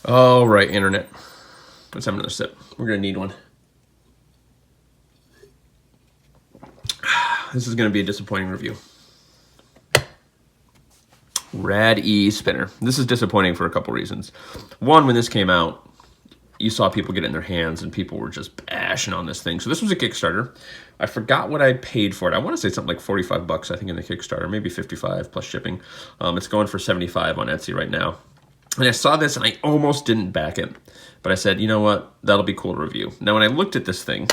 All right, internet. Let's have another sip. We're gonna need one. This is gonna be a disappointing review. Rad-E spinner. This is disappointing for a couple reasons. One, when this came out, you saw people get it in their hands and people were just bashing on this thing. So this was a Kickstarter. I forgot what I paid for it. I want to say something like 45 bucks, I think, in the Kickstarter, maybe 55 plus shipping. It's going for 75 on Etsy right now. And I saw this and I almost didn't back it. But I said, you know what? That'll be cool to review. Now, when I looked at this thing,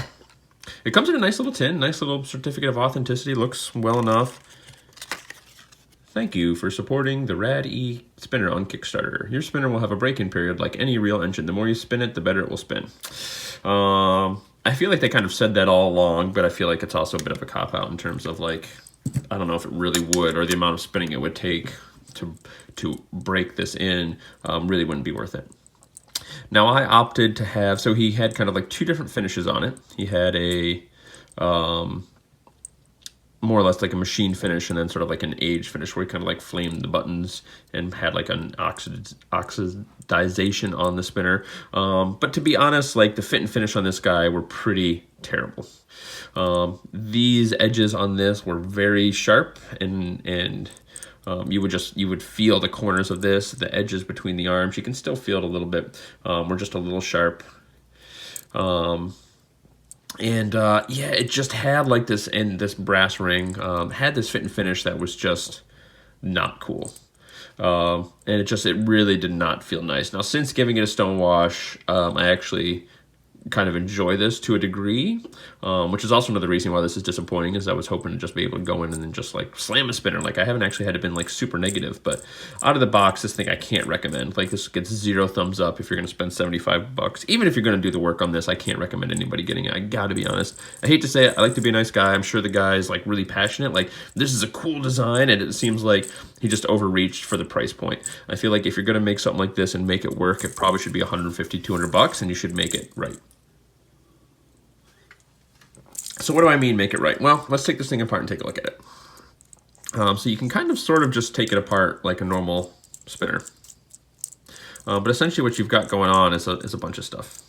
it comes in a nice little tin, nice little certificate of authenticity, looks well enough. Thank you for supporting the Rad-E spinner on Kickstarter. Your spinner will have a break-in period like any real engine. The more you spin it, the better it will spin. I feel like they kind of said that all along, but I feel like it's also a bit of a cop-out in terms of, like, I don't know if it really would, or the amount of spinning it would take to break this in really wouldn't be worth it. Now, I opted to have, so he had kind of like two different finishes on it. He had a more or less like a machine finish and then sort of like an age finish where he kind of like flamed the buttons and had like an oxidization on the spinner. But to be honest, like the fit and finish on this guy were pretty terrible. These edges on this were very sharp and you would feel the corners of this, the edges between the arms. You can still feel it a little bit. Were just a little sharp. Yeah, it just had like this, and this brass ring had this fit and finish that was just not cool. And it really did not feel nice. Now, since giving it a stone wash, I actually kind of enjoy this to a degree, which is also another reason why this is disappointing, is I was hoping to just be able to go in and then just like slam a spinner. Like I haven't actually had to been like super negative, but out of the box, this thing I can't recommend. Like this gets 0 thumbs up if you're going to spend 75 bucks. Even if you're going to do the work on this, I can't recommend anybody getting it. I gotta be honest. I hate to say it, I like to be a nice guy. I'm sure the guy is like really passionate. Like this is a cool design, and it seems like he just overreached for the price point. I feel like if you're going to make something like this and make it work, it probably should be 150, 200 bucks, and you should make it right. So what do I mean make it right? Well, let's take this thing apart and take a look at it. So you can kind of sort of just take it apart like a normal spinner. But essentially what you've got going on is a bunch of stuff.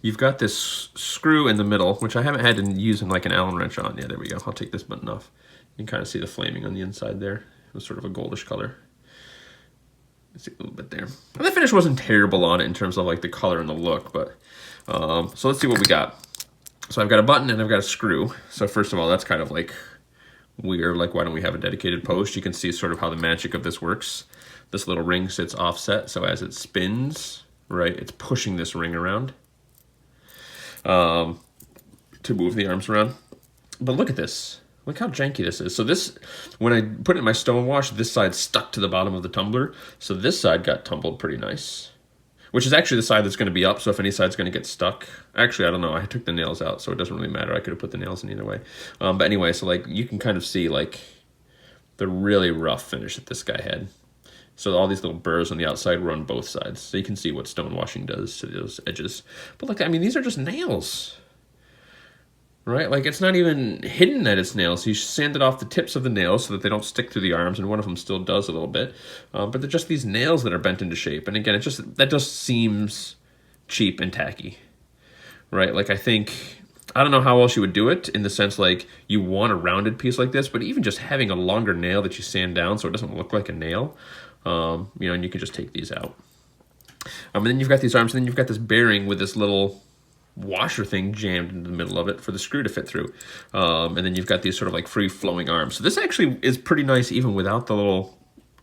You've got this screw in the middle, which I haven't had to use like an Allen wrench on. Yeah, there we go. I'll take this button off. You can kind of see the flaming on the inside there. It was sort of a goldish color. See a little bit there. And the finish wasn't terrible on it in terms of like the color and the look, but so let's see what we got. So I've got a button and I've got a screw. So first of all, that's kind of like weird. Like, why don't we have a dedicated post? You can see sort of how the magic of this works. This little ring sits offset, so as it spins, right, it's pushing this ring around to move the arms around. But look at this. Look how janky this is. So this, when I put it in my stone wash, this side stuck to the bottom of the tumbler. So this side got tumbled pretty nice, which is actually the side that's going to be up. So if any side's going to get stuck, actually, I don't know. I took the nails out, so it doesn't really matter. I could have put the nails in either way. But anyway, so like you can kind of see like the really rough finish that this guy had. So all these little burrs on the outside were on both sides. So you can see what stone washing does to those edges. But look, I mean, these are just nails, right? Like it's not even hidden that it's nails. He sanded off the tips of the nails so that they don't stick through the arms, and one of them still does a little bit. But they're just these nails that are bent into shape. And again, that just seems cheap and tacky, right? Like I don't know how else you would do it, in the sense like you want a rounded piece like this, but even just having a longer nail that you sand down so it doesn't look like a nail, and you can just take these out. And then you've got these arms, and then you've got this bearing with this little washer thing jammed into the middle of it for the screw to fit through. And then you've got these sort of like free flowing arms. So this actually is pretty nice even without the little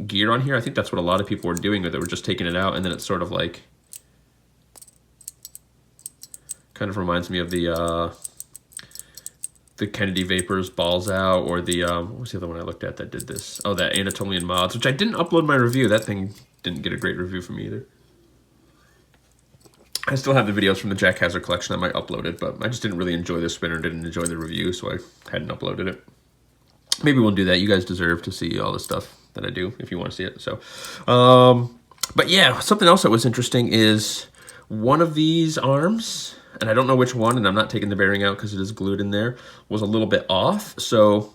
gear on here. I think that's what a lot of people were doing, or they were just taking it out, and then it's sort of like, kind of reminds me of the Kennedy Vapors Balls Out, or the, what was the other one I looked at that did this? Oh, that Anatolian Mods, which I didn't upload my review. That thing didn't get a great review from me either. I still have the videos from the Jack Hazard collection. I might upload it, but I just didn't really enjoy the spinner, didn't enjoy the review, so I hadn't uploaded it. Maybe we'll do that. You guys deserve to see all the stuff that I do if you want to see it. So, but yeah, something else that was interesting is one of these arms, and I don't know which one, and I'm not taking the bearing out because it is glued in there, was a little bit off. So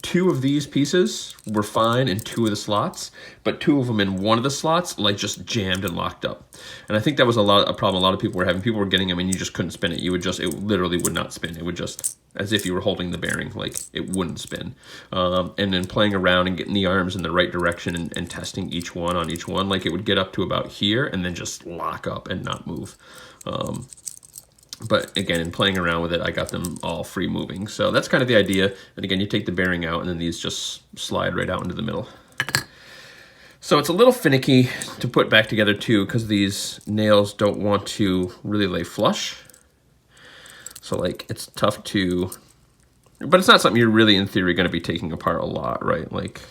2 of these pieces were fine in 2 of the slots, but 2 of them in 1 of the slots like just jammed and locked up. And I think that was a problem a lot of people were having. People were getting them and you just couldn't spin it. It literally would not spin. It would just, as if you were holding the bearing, like it wouldn't spin. And then playing around and getting the arms in the right direction and testing each one on each one, like it would get up to about here and then just lock up and not move. But again, in playing around with it, I got them all free moving. So that's kind of the idea. And again, you take the bearing out and then these just slide right out into the middle. So it's a little finicky to put back together too, because these nails don't want to really lay flush. So like it's tough to, but it's not something you're really in theory going to be taking apart a lot, right? Like,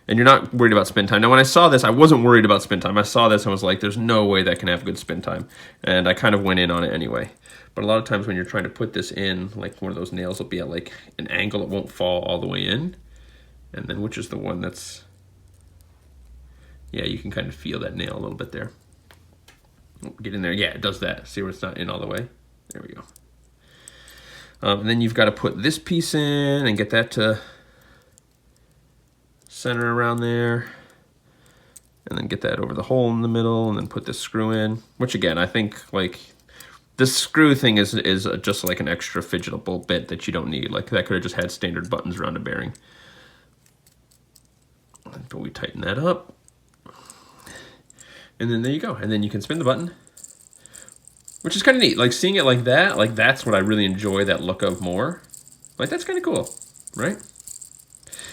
and you're not worried about spin time. Now, when I saw this, I wasn't worried about spin time. I saw this and was like, there's no way that can have good spin time. And I kind of went in on it anyway. But a lot of times when you're trying to put this in, like one of those nails will be at like an angle, it won't fall all the way in. And then which is the one that's, yeah, you can kind of feel that nail a little bit there. Get in there, yeah, it does that. See where it's not in all the way? There we go. And then you've got to put this piece in and get that to center around there. And then get that over the hole in the middle and then put this screw in. Which again, I think like, this screw thing is just like an extra fidgetable bit that you don't need. Like that could have just had standard buttons around a bearing. But we tighten that up. And then there you go. And then you can spin the button, which is kind of neat. Like seeing it like that, like that's what I really enjoy that look of more. Like that's kind of cool, right?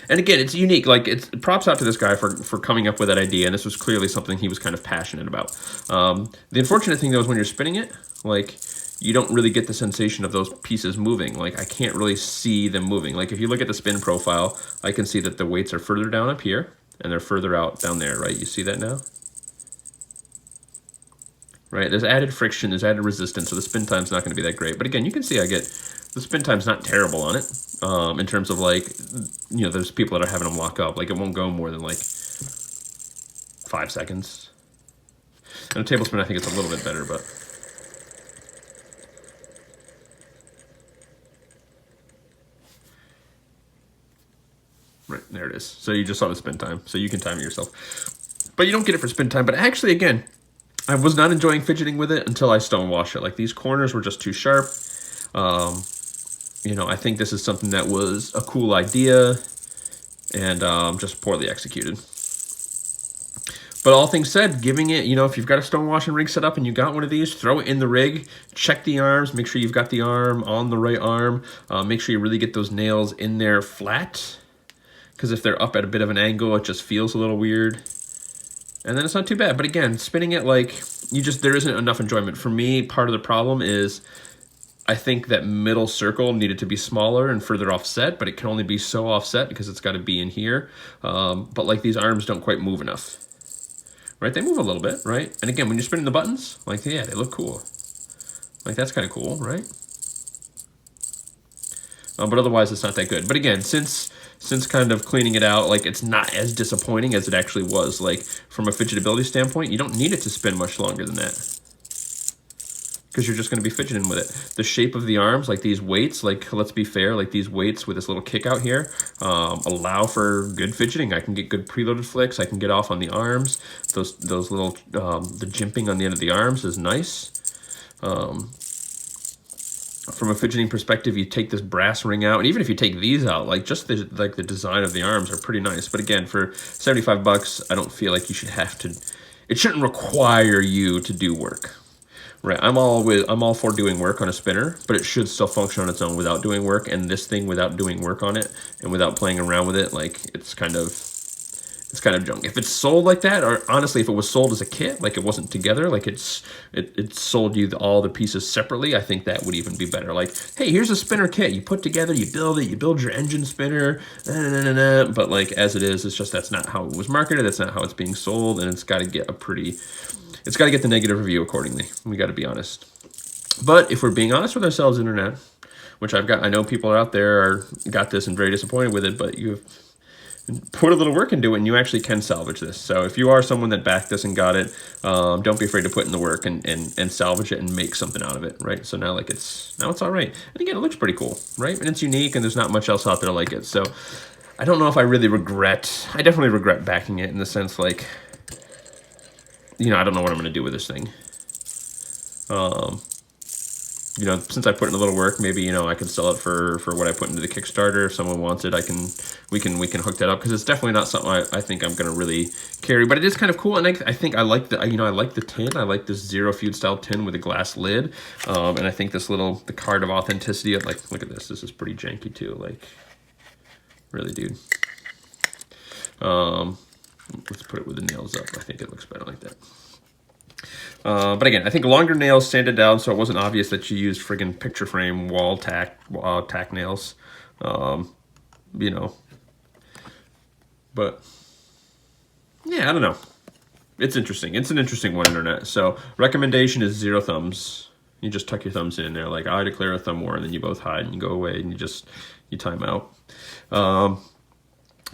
And again, it's unique. Like it's props out to this guy for coming up with that idea. And this was clearly something he was kind of passionate about. The unfortunate thing though is when you're spinning it, like you don't really get the sensation of those pieces moving. Like I can't really see them moving. Like if you look at the spin profile, I can see that the weights are further down up here and they're further out down there, right? You see that now? Right, there's added friction, there's added resistance, so the spin time's not gonna be that great. But again, you can see the spin time's not terrible on it. In terms of like, you know, there's people that are having them lock up. Like it won't go more than like 5 seconds. And a tablespoon, I think it's a little bit better, but. Right, there it is. So you just saw the spin time, so you can time it yourself. But you don't get it for spin time, but actually, again, I was not enjoying fidgeting with it until I stonewash it. Like these corners were just too sharp. You know, I think this is something that was a cool idea and just poorly executed. But all things said, giving it, you know, if you've got a stonewashing rig set up and you got one of these, throw it in the rig, check the arms, make sure you've got the arm on the right arm, make sure you really get those nails in there flat, because if they're up at a bit of an angle, it just feels a little weird. And then it's not too bad. But again, spinning it like, there isn't enough enjoyment. For me, part of the problem is I think that middle circle needed to be smaller and further offset, but it can only be so offset because it's got to be in here. But like these arms don't quite move enough, right? They move a little bit, right? And again, when you're spinning the buttons, like, yeah, they look cool. Like that's kind of cool, right? But otherwise it's not that good. But again, since kind of cleaning it out, like it's not as disappointing as it actually was. Like from a fidgetability standpoint, you don't need it to spin much longer than that, because you're just going to be fidgeting with it. The shape of the arms, like these weights, like let's be fair, like these weights with this little kick out here, allow for good fidgeting. I can get good preloaded flicks. I can get off on the arms. Those little, the jimping on the end of the arms is nice. From a fidgeting perspective, you take this brass ring out, and even if you take these out, like just the design of the arms are pretty nice. But again, for 75 bucks, I don't feel like you should have to. It shouldn't require you to do work, right? I'm all for doing work on a spinner, but it should still function on its own without doing work. And this thing, without doing work on it and without playing around with it, like it's kind of junk. If it's sold like that, or honestly, if it was sold as a kit, like it wasn't together, like it sold you all the pieces separately, I think that would even be better. Like, hey, here's a spinner kit. You put together, you build it, you build your engine spinner, but like as it is, it's just that's not how it was marketed. That's not how it's being sold, and it's got to get the negative review accordingly. We got to be honest. But if we're being honest with ourselves, internet, which I know people out there got this and very disappointed with it, but you've put a little work into it and you actually can salvage this. So if you are someone that backed this and got it, don't be afraid to put in the work and salvage it and make something out of it, right? So now it's all right. And again, it looks pretty cool, right? And it's unique and there's not much else out there like it. So I don't know if I really regret. I definitely regret backing it in the sense like, you know, I don't know what I'm going to do with this thing. You know, since I put in a little work, maybe, you know, I can sell it for what I put into the Kickstarter. If someone wants it, we can hook that up, because it's definitely not something I think I'm gonna really carry. But it is kind of cool, and I think I like the, you know, I like the tin. I like this zero feud style tin with a glass lid, and I think the card of authenticity. Like, look at this. This is pretty janky too. Like, really, dude. Let's put it with the nails up. I think it looks better like that. But again, I think longer nails sanded down so it wasn't obvious that you used friggin' picture frame wall tack nails. You know. But yeah, I don't know. It's interesting. It's an interesting one, internet. So recommendation is 0 thumbs. You just tuck your thumbs in there, like, I declare a thumb war, and then you both hide and you go away and you time out.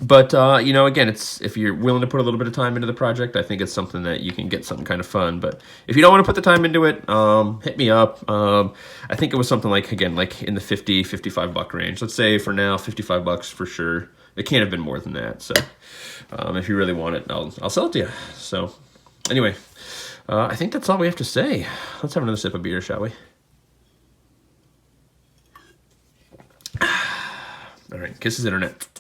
But, you know, again, if you're willing to put a little bit of time into the project, I think it's something that you can get something kind of fun. But if you don't want to put the time into it, hit me up. I think it was something like, again, like in the $50, $55 range. Let's say for now, $55 for sure. It can't have been more than that. So if you really want it, I'll sell it to you. So anyway, I think that's all we have to say. Let's have another sip of beer, shall we? All right, kisses, internet.